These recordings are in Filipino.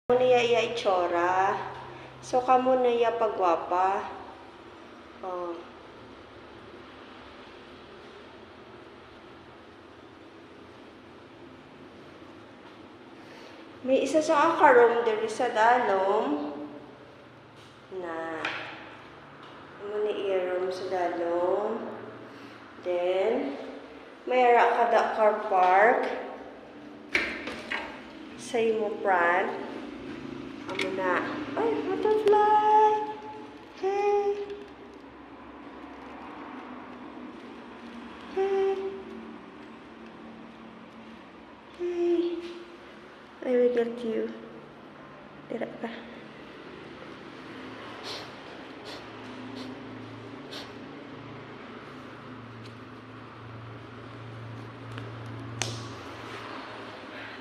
Kamo niya iya itsura. So, kamo niya pagwapa. Oh. May isa sa akarom diri sa dalom na muna i-room sa dalom. Then, may ara kada car park sa imo pran. Amo na. Ay, butterfly! Hey! Hey! Hey! I will get you. Tira ka.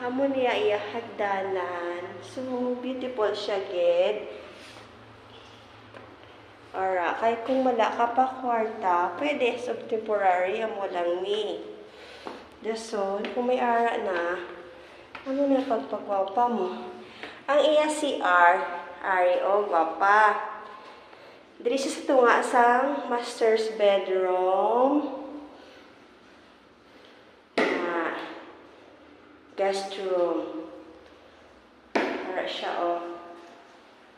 Amo niya iya hagdanan. So, beautiful siya, gid. Ora, kay kung wala ka pa kwarta, pwede sub-temporary, amo lang ni. Dason, kung may ara na, ano na pagpagwapa mo? Ang iya CR, ari o gwapa. Diri siya sa tunga sang master's bedroom. Guest room. Para siya, oh.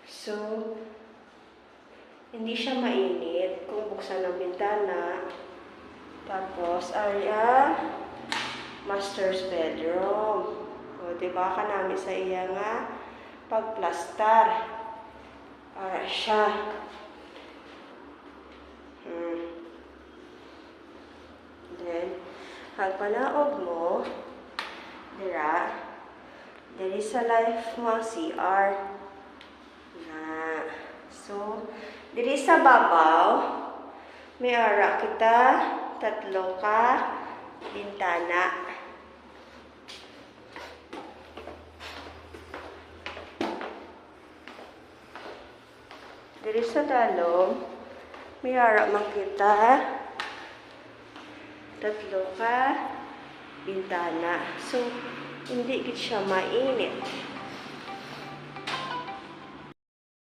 So, hindi siya mainit kung buksan ang bintana. Tapos, area, master's bedroom. O, diba ka namin sa iya nga pagplastar. Para siya. Then, pagpanaog mo, diri sa life mo CR na. So, diri sa babaw, may ara kita, tatlo ka bintana. Diri sa dalom, may ara man kita, tatlo ka bintana. So, hindi gid siya mainit.